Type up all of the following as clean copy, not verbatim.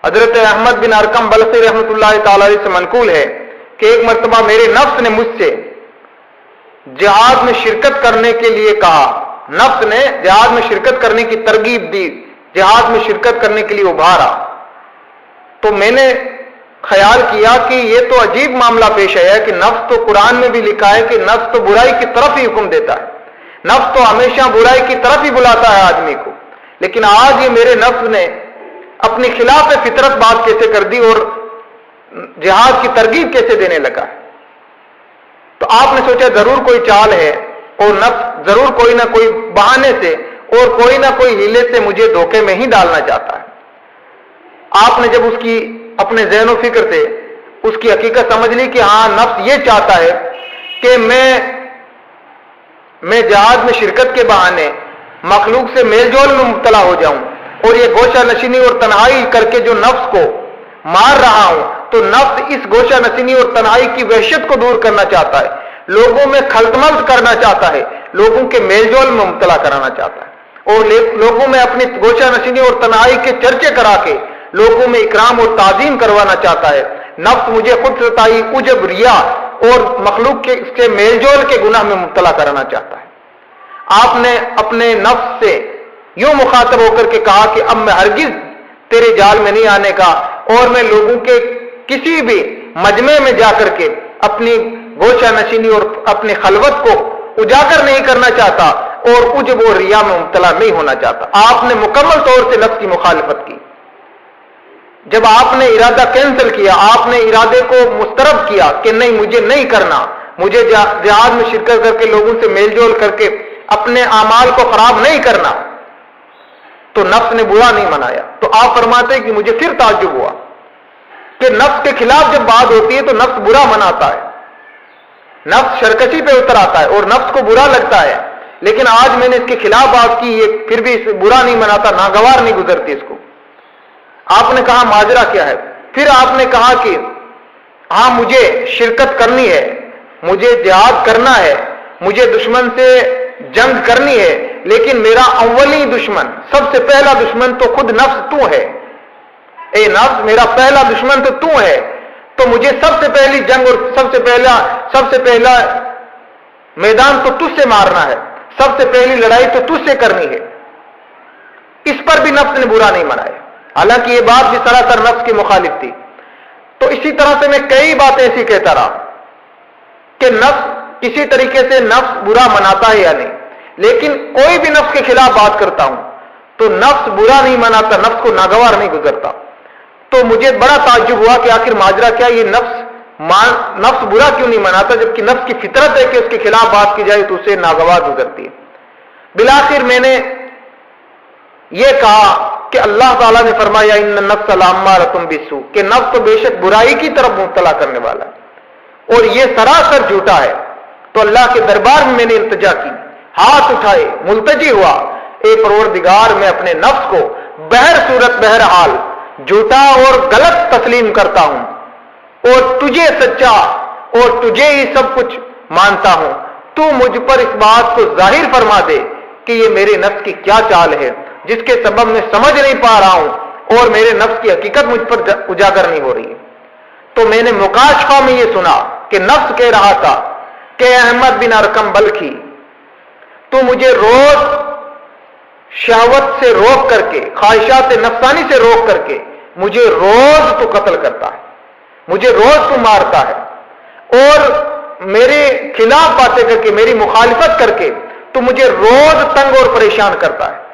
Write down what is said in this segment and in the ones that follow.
حضرت احمد بن ارقم بلخی رحمۃ اللہ تعالی علیہ سے منقول ہے کہ ایک مرتبہ میرے نفس نے مجھ سے جہاد میں شرکت کرنے کے لیے کہا، نفس نے جہاد میں شرکت کرنے کی ترغیب دی، جہاد میں شرکت کرنے کے لیے ابھارا، تو میں نے خیال کیا کہ یہ تو عجیب معاملہ پیش آیا ہے کہ نفس تو قرآن میں بھی لکھا ہے کہ نفس تو برائی کی طرف ہی حکم دیتا ہے، نفس تو ہمیشہ برائی کی طرف ہی بلاتا ہے آدمی کو، لیکن آج یہ میرے نفس نے اپنی خلاف فطرت بات کیسے کر دی اور جہاد کی ترغیب کیسے دینے لگا ہے؟ تو آپ نے سوچا ضرور کوئی چال ہے اور نفس ضرور کوئی نہ کوئی بہانے سے اور کوئی نہ کوئی ہیلے سے مجھے دھوکے میں ہی ڈالنا چاہتا ہے۔ آپ نے جب اس کی اپنے ذہن و فکر سے اس کی حقیقت سمجھ لی کہ ہاں نفس یہ چاہتا ہے کہ میں جہاد میں شرکت کے بہانے مخلوق سے میل جول میں مبتلا ہو جاؤں اور یہ گوشہ نشینی اور تنہائی کر کے جو نفس کو مار رہا ہوں، تو نفس اس گوشہ نشینی اور تنہائی کی وحشت کو دور کرنا چاہتا ہے، لوگوں میں خلطملط کرنا چاہتا ہے، لوگوں کے میل جول میں مبتلا کرانا چاہتا ہے اور لوگوں میں اپنی گوشہ نشینی اور تنہائی کے چرچے کرا کے لوگوں میں اکرام اور تعظیم کروانا چاہتا ہے۔ نفس مجھے خود ستائی، عجب، ریا اور مخلوق کے میل جول کے گناہ میں مبتلا کرانا چاہتا ہے۔ آپ نے اپنے نفس سے یوں مخاطب ہو کر کے کہا کہ اب میں ہرگز تیرے جال میں نہیں آنے کا اور میں لوگوں کے کسی بھی مجمع میں جا کر کے اپنی گوشہ نشینی اور اپنی خلوت کو اجاگر نہیں کرنا چاہتا اور عجب و ریا میں مبتلا نہیں ہونا چاہتا۔ آپ نے مکمل طور سے نفس کی مخالفت کی۔ جب آپ نے ارادہ کینسل کیا، آپ نے ارادے کو مسترب کیا کہ نہیں، مجھے نہیں کرنا، مجھے جہاد میں شرکت کر کے لوگوں سے میل جول کر کے اپنے اعمال کو خراب نہیں کرنا، تو نفس نے برا نہیں منایا۔ تو آپ فرماتے ہیں کہ مجھے پھر تعجب ہوا کہ نفس کے خلاف جب بات ہوتی ہے تو نفس برا مناتا ہے، نفس شرکشی پہ اتر آتا ہے اور نفس کو برا لگتا ہے، لیکن آج میں نے اس کے خلاف بات کی، یہ پھر بھی اسے برا نہیں مناتا، ناگوار نہیں گزرتی اس کو۔ آپ نے کہا ماجرا کیا ہے؟ پھر آپ نے کہا کہ ہاں مجھے شرکت کرنی ہے، مجھے جہاد کرنا ہے، مجھے دشمن سے جنگ کرنی ہے، لیکن میرا اولی دشمن، سب سے پہلا دشمن تو خود نفس تو ہے۔ اے نفس، میرا پہلا دشمن تو ہے، تو مجھے سب سے پہلی جنگ اور سب سے پہلا میدان تو تجھ سے مارنا ہے، سب سے پہلی لڑائی تو تجھ سے کرنی ہے۔ اس پر بھی نفس نے برا نہیں منایا، حالانکہ یہ بات بھی سراسر نفس کی مخالف تھی۔ تو اسی طرح سے میں کئی باتیں ایسی کہتا رہا کہ نفس کسی طریقے سے نفس برا مناتا ہے یا نہیں، لیکن کوئی بھی نفس کے خلاف بات کرتا ہوں تو نفس برا نہیں مناتا، نفس کو ناگوار نہیں گزرتا۔ تو مجھے بڑا تعجب ہوا کہ آخر ماجرا کیا، یہ نفس برا کیوں نہیں مناتا، جبکہ نفس کی فطرت ہے کہ اس کے خلاف بات کی جائے تو اسے ناگوار گزرتی ہے۔ بالآخر میں نے یہ کہا کہ اللہ تعالیٰ نے فرمایا ان النفس لامارۃ بالسوء، کہ نفس تو بے شک برائی کی طرف مبتلا کرنے والا ہے اور یہ سراسر جھوٹا ہے۔ تو اللہ کے دربار میں نے التجا کی، ہاتھ اٹھائے، ملتجی ہوا، اے پروردگار میں اپنے نفس کو بہر صورت بہرحال جھوٹا اور غلط تسلیم کرتا ہوں اور تجھے سچا اور تجھے ہی سب کچھ مانتا ہوں، تو مجھ پر اس بات کو ظاہر فرما دے کہ یہ میرے نفس کی کیا چال ہے جس کے سبب میں سمجھ نہیں پا رہا ہوں اور میرے نفس کی حقیقت مجھ پر اجاگر نہیں ہو رہی ہے۔ تو میں نے مکاشفہ میں یہ سنا کہ نفس کہہ رہا تھا کہ احمد بن ارقم بلخی، تو مجھے روز شہوت سے روک کر کے، خواہشات نفسانی سے روک کر کے مجھے روز تو قتل کرتا ہے، مجھے روز تو مارتا ہے اور میرے خلاف باتیں کر کے، میری مخالفت کر کے تو مجھے روز تنگ اور پریشان کرتا ہے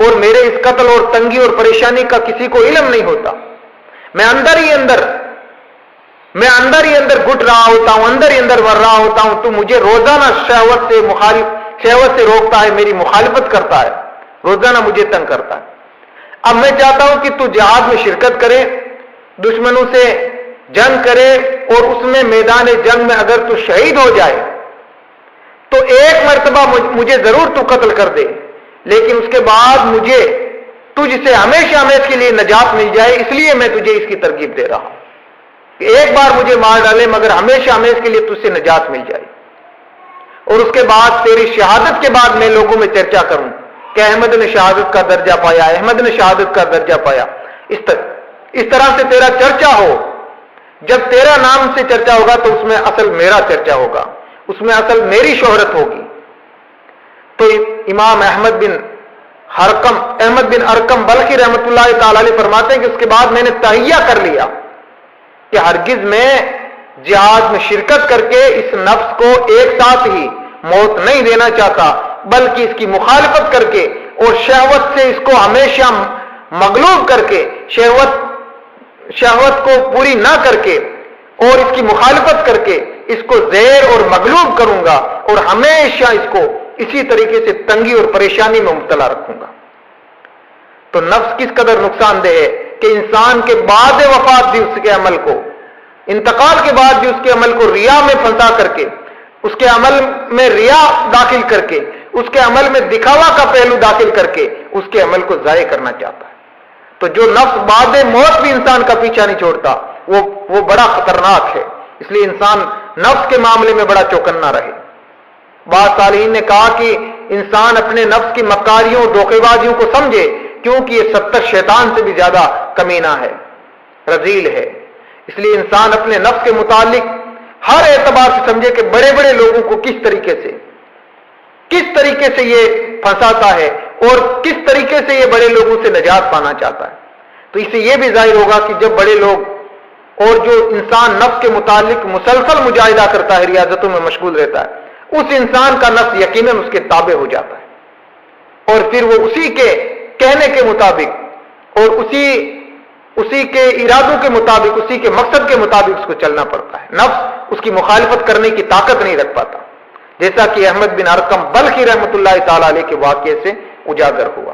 اور میرے اس قتل اور تنگی اور پریشانی کا کسی کو علم نہیں ہوتا۔ میں اندر ہی اندر گھٹ رہا ہوتا ہوں، اندر ہی اندر مر رہا ہوتا ہوں، تو مجھے روزانہ شہوت سے روکتا ہے، میری مخالفت کرتا ہے، روزانہ مجھے تنگ کرتا ہے۔ اب میں چاہتا ہوں کہ تو جہاد میں شرکت کرے، دشمنوں سے جنگ کرے اور اس میں میدان جنگ میں اگر تو شہید ہو جائے تو ایک مرتبہ مجھے ضرور تو قتل کر دے، لیکن اس کے بعد مجھے تجھ سے ہمیشہ ہمیشہ کے لیے نجات مل جائے، اس لیے میں تجھے اس کی ترغیب دے رہا ہوں کہ ایک بار مجھے مار ڈالے مگر ہمیشہ ہمیشہ کے لیے تجھ سے نجات مل جائے، اور اس کے بعد تیری شہادت کے بعد میں لوگوں میں چرچا کروں کہ احمد نے شہادت کا درجہ پایا، احمد نے شہادت کا درجہ پایا۔ اس طرح سے تیرا چرچا ہو. جب تیرا نام سے چرچا ہوگا تو اس میں اصل میرا چرچا ہوگا، اس میں اصل میری شہرت ہوگی. تو امام احمد بن ارقم بلخی رحمت اللہ تعالی علیہ فرماتے ہیں کہ اس کے بعد میں نے تہیہ کر لیا کہ ہرگز میں جہاد میں شرکت کر کے اس نفس کو ایک ساتھ ہی موت نہیں دینا چاہتا، بلکہ اس کی مخالفت کر کے اور شہوت سے اس کو ہمیشہ مغلوب کر کے، شہوت کو پوری نہ کر کے اور اس کی مخالفت کر کے اس کو زیر اور مغلوب کروں گا اور ہمیشہ اس کو اسی طریقے سے تنگی اور پریشانی میں مبتلا رکھوں گا. تو نفس کس قدر نقصان دہ ہے کہ انسان کے بعد وفات بھی اس کے عمل کو، انتقال کے بعد بھی اس کے عمل کو ریا میں پھنسا کر کے، اس کے عمل میں ریا داخل کر کے، اس کے عمل میں دکھاوا کا پہلو داخل کر کے اس کے عمل کو ضائع کرنا چاہتا ہے. تو جو نفس بعد موت بھی انسان کا پیچھا نہیں چھوڑتا وہ بڑا خطرناک ہے. اس لیے انسان نفس کے معاملے میں بڑا چوکنا رہے. بعض صالحین نے کہا کہ انسان اپنے نفس کی مکاریوں دھوکے بازیوں کو سمجھے، کیونکہ یہ 70 شیطان سے بھی زیادہ کمینہ ہے، رذیل ہے. اس لیے انسان اپنے نفس کے متعلق ہر اعتبار سے سمجھے کہ بڑے بڑے لوگوں کو کس طریقے سے یہ پھنساتا ہے اور کس طریقے سے یہ بڑے لوگوں سے نجات پانا چاہتا ہے. تو اس سے یہ بھی ظاہر ہوگا کہ جب بڑے لوگ اور جو انسان نفس کے متعلق مسلسل مجاہدہ کرتا ہے، ریاضتوں میں مشغول رہتا ہے، اس انسان کا نفس یقیناً اس کے تابع ہو جاتا ہے اور پھر وہ اسی کے کہنے کے مطابق اور اسی کے ارادوں کے مطابق، اسی کے مقصد کے مطابق اس کو چلنا پڑتا ہے. نفس اس کی مخالفت کرنے کی طاقت نہیں رکھ پاتا، جیسا کہ احمد بن ارقم بلخی رحمت اللہ تعالی علیہ کے واقعے سے اجاگر ہوا.